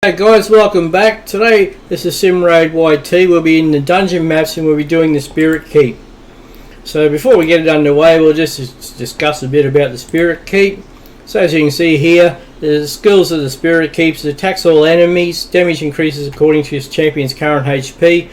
Hey guys, welcome back. Today this is SimRaid YT. We'll be in the dungeon maps and we'll be doing the Spirit Keep. So before we get it underway, we'll just discuss a bit about the Spirit Keep. So as you can see here, the skills of the Spirit Keeps: attacks all enemies, damage increases according to his champion's current HP,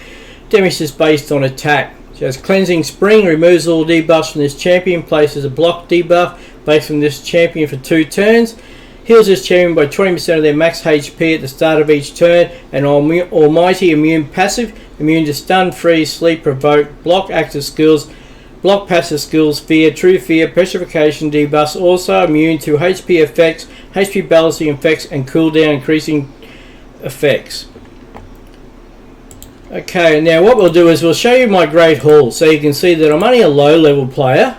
damage is based on attack. She has Cleansing Spring, removes all debuffs from this champion, places a block debuff based on this champion for 2 turns. Heals this champion by 20% of their max HP at the start of each turn. And Almighty Immune passive, immune to stun, freeze, sleep, provoke, block active skills, block passive skills, fear, true fear, petrification debuffs. Also immune to HP effects, HP balancing effects, and cooldown increasing effects. Okay, now what we'll do is we'll show you my Great Hall so you can see that I'm only a low level player.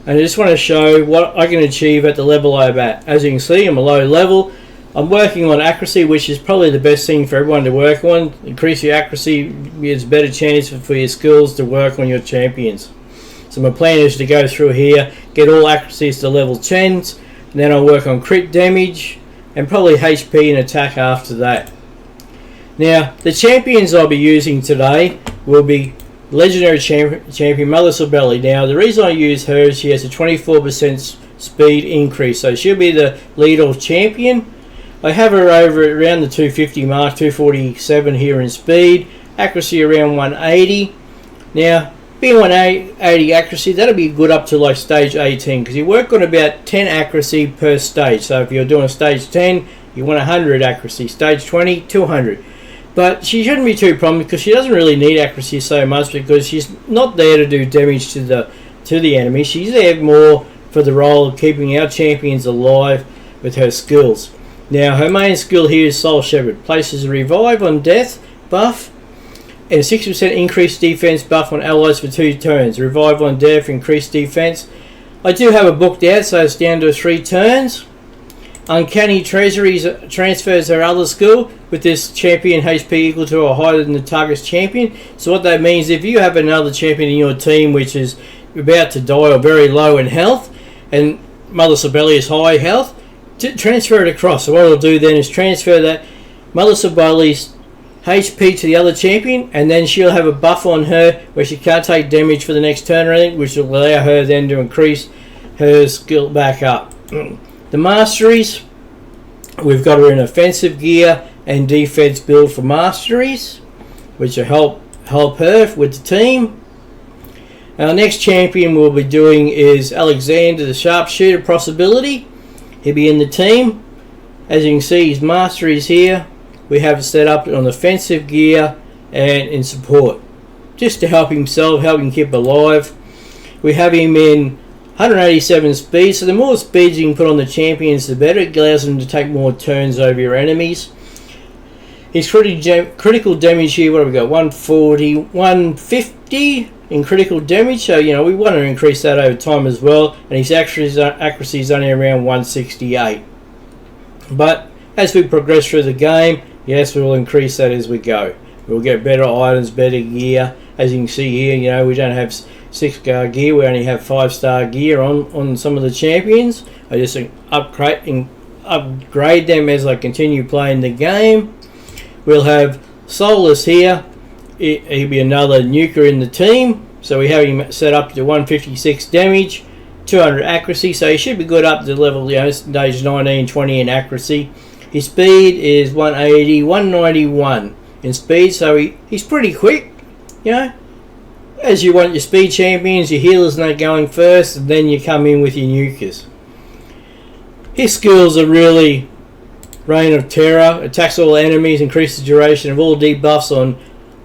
And I just want to show what I can achieve at the level I'm at. As you can see, I'm a low level. I'm working on accuracy, which is probably the best thing for everyone to work on. Increase your accuracy, gives better chance for your skills to work on your champions. So my plan is to go through here, get all accuracies to level 10s, and then I'll work on crit damage, and probably HP and attack after that. Now, the champions I'll be using today will be Legendary Champion Mother Sibeli. Now, the reason I use her is she has a 24% speed increase, so she'll be the lead off champion. I have her over around the 250 mark, 247 here in speed, accuracy around 180. Now, being 180 accuracy, that'll be good up to like stage 18, because you work on about 10 accuracy per stage. So if you're doing a stage 10, you want 100 accuracy, stage 20, 200. But she shouldn't be too prominent because she doesn't really need accuracy so much, because she's not there to do damage to the enemy. She's there more for the role of keeping our champions alive with her skills. Now, her main skill here is Soul Shepherd. Places a revive on death buff and a 60% increased defense buff on allies for 2 turns. Revive on death, increased defense. I do have it booked out, so it's down to 3 turns. Uncanny Treasuries transfers her other skill with this champion HP equal to or higher than the target's champion. So what that means, if you have another champion in your team which is about to die or very low in health, and Mother Sibeli is high health, transfer it across. So what I'll do then is transfer that Mother Sibeli's HP to the other champion, and then she'll have a buff on her where she can't take damage for the next turn or anything, which will allow her then to increase her skill back up. The masteries, we've got her in offensive gear and defense build for masteries, which will help her with the team. Our next champion we'll be doing is Alexander, the sharpshooter possibility. He'll be in the team. As you can see, his masteries here, we have it set up on offensive gear and in support, just to help himself, help him keep alive. We have him in 187 speed, so the more speeds you can put on the champions, the better. It allows them to take more turns over your enemies. His critical damage here, what have we got? 140, 150 in critical damage, so we want to increase that over time as well. And his accuracy is only around 168. But as we progress through the game, yes, we will increase that as we go. We'll get better items, better gear. As you can see here, we don't have 6-star gear, we only have 5-star gear on some of the champions. I just upgrade them as I continue playing the game. We'll have Solus here. He'll be another nuker in the team, so we have him set up to 156 damage, 200 accuracy, so he should be good up to level stage 19, 20 in accuracy. His speed is 180, 191 in speed, so he's pretty quick, As you want your speed champions, your healers not going first, and then you come in with your nukers. His skills are really Reign of Terror, attacks all enemies, increase the duration of all debuffs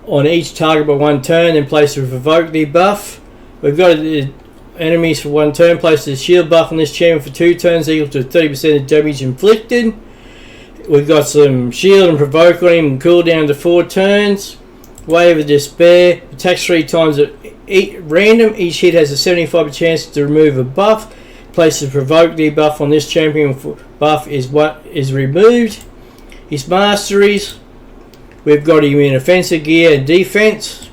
on each target by 1 turn, then place a provoke debuff. We've got enemies for 1 turn, place a shield buff on this champion for 2 turns equal to 30% of damage inflicted. We've got some shield and provoke on him and cooldown to 4 turns. Wave of Despair, attacks 3 times at random. Each hit has a 75% chance to remove a buff. Places a provoke debuff on this champion. Buff is what is removed. His masteries, we've got him in offensive gear and defense.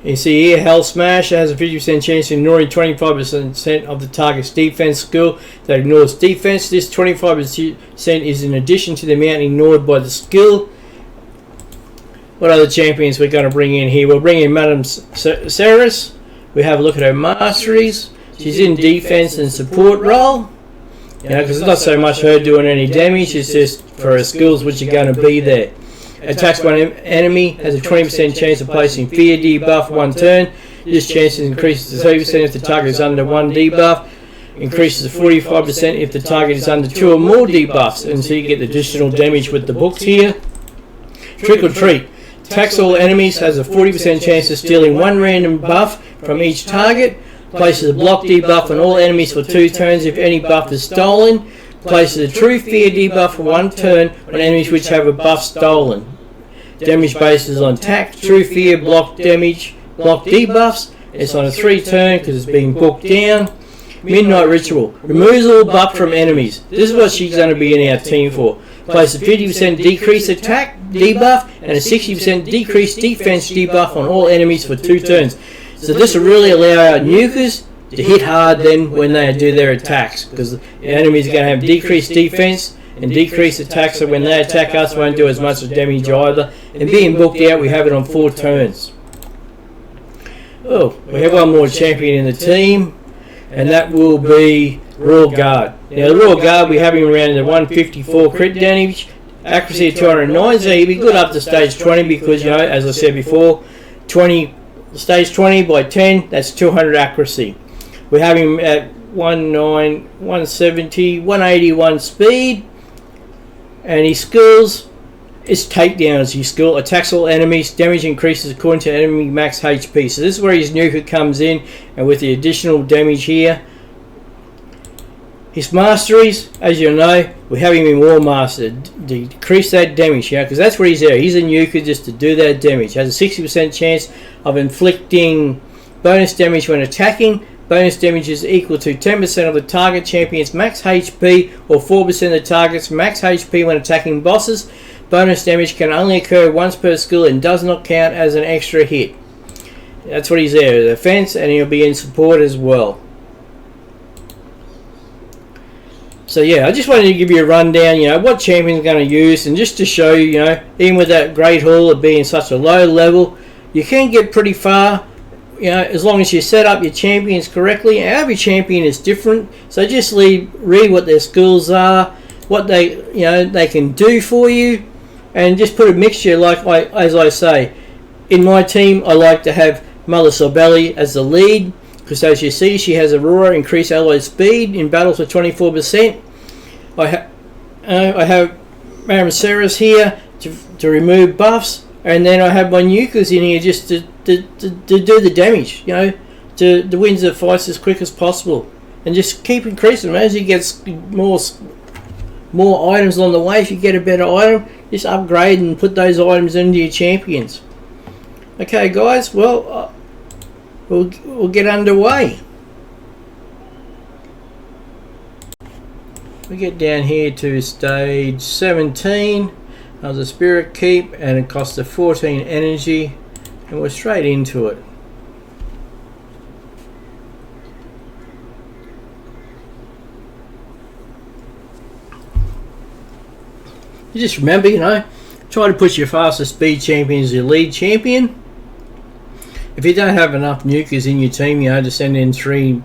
You see here, Hell Smash has a 50% chance of ignoring 25% of the target's defense skill that ignores defense. This 25% is in addition to the amount ignored by the skill. What other champions we're going to bring in here? We'll bring in Madame Ceres. We have a look at her masteries. She's in defense and support role. You know, because it's not so much her doing any damage, it's just for her skills which are going to be there. Attacks one enemy, has a 20% chance of placing fear debuff 1 turn. This chance increases to 30% if the target is under 1 debuff. Increases to 45% if the target is under 2 or more debuffs. And so you get additional damage with the books here. Trick or Treat. Attacks all enemies, has a 40% chance of stealing 1 random buff from each target. Places a block debuff on all enemies for 2 turns if any buff is stolen. Places a true fear debuff for 1 turn on enemies which have a buff stolen. Damage bases on attack, true fear, block damage, block debuffs. It's on a 3 turn because it's being booked down. Midnight Ritual. Removes all buff from enemies. This is what she's going to be in our team for. Places a 50% decreased attack debuff and a 60% decreased defense debuff on all enemies for 2 turns. So this will really allow our nukers to hit hard then when they do their attacks, because the enemies are going to have decreased defense and decreased attacks, so when they attack us won't do as much damage either. And being booked out, we have it on 4 turns. Oh, we have one more champion in the team, and that will be Royal Guard. Now the Royal Guard, we have him around the 154 crit damage, accuracy of 209, so he'll be good up to stage 20 because, you know, as I said before, stage 20 by 10, that's 200 accuracy. We have him at 170, 181 speed, and his skills is takedowns. His skill attacks all enemies, damage increases according to enemy max HP. So this is where his nuker comes in, and with the additional damage here. His masteries, as you know, we have him in War Master to decrease that damage, yeah, because that's where he's there. He's a nuker just to do that damage. Has a 60% chance of inflicting bonus damage when attacking. Bonus damage is equal to 10% of the target champion's max HP or 4% of the target's max HP when attacking bosses. Bonus damage can only occur once per skill and does not count as an extra hit. That's what he's there, defense, and he'll be in support as well. So yeah, I just wanted to give you a rundown, you know, what champion's going to use, and just to show you, you know, even with that Great Hall of being such a low level, you can get pretty far. You know, as long as you set up your champions correctly. Every champion is different, so just read what their skills are, what they can do for you, and just put a mixture. As I say, in my team, I like to have Mother Sorbelli as the lead, because as you see, she has Aurora, increased alloy speed in battles for 24%. I have Madame Ceres here to remove buffs. And then I have my nukers in here just to do the damage, you know, to win the fights as quick as possible. And just keep increasing them. As you get more items along the way, if you get a better item, just upgrade and put those items into your champions. Okay, guys, well, we'll get underway. We get down here to stage 17. As a Spirit Keep, and it costs a 14 energy, and we're straight into it. You just remember, you know, try to put your fastest speed champion as your lead champion. If you don't have enough nukers in your team, you know, to send in 3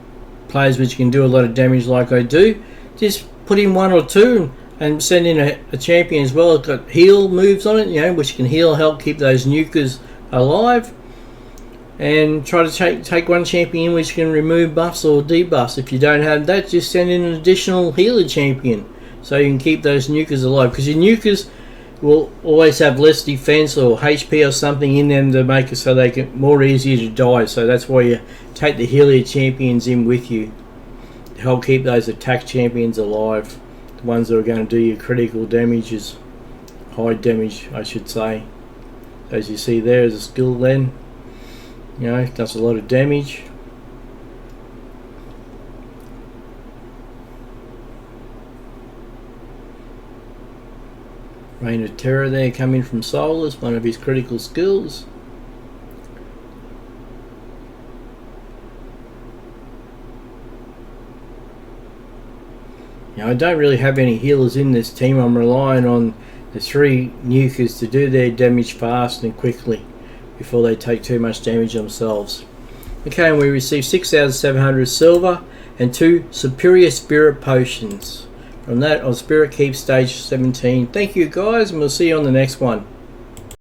players which can do a lot of damage like I do, just put in 1 or 2 and send in a champion as well. It's got heal moves on it, you know, which can heal, help keep those nukers alive. And try to take one champion which can remove buffs or debuffs. If you don't have that, just send in an additional healer champion so you can keep those nukers alive. Because your nukers will always have less defense or HP or something in them to make it so they can more easier to die. So that's why you take the healer champions in with you to help keep those attack champions alive. The ones that are going to do your critical damages, high damage I should say. As you see there is a skill then, you know, it does a lot of damage. Reign of Terror there coming from Solus, one of his critical skills. I don't really have any healers in this team. I'm relying on the 3 nukers to do their damage fast and quickly before they take too much damage themselves. Okay, and we received 6,700 silver and 2 superior spirit potions from that on Spirit Keep stage 17. Thank you guys, and we'll see you on the next one.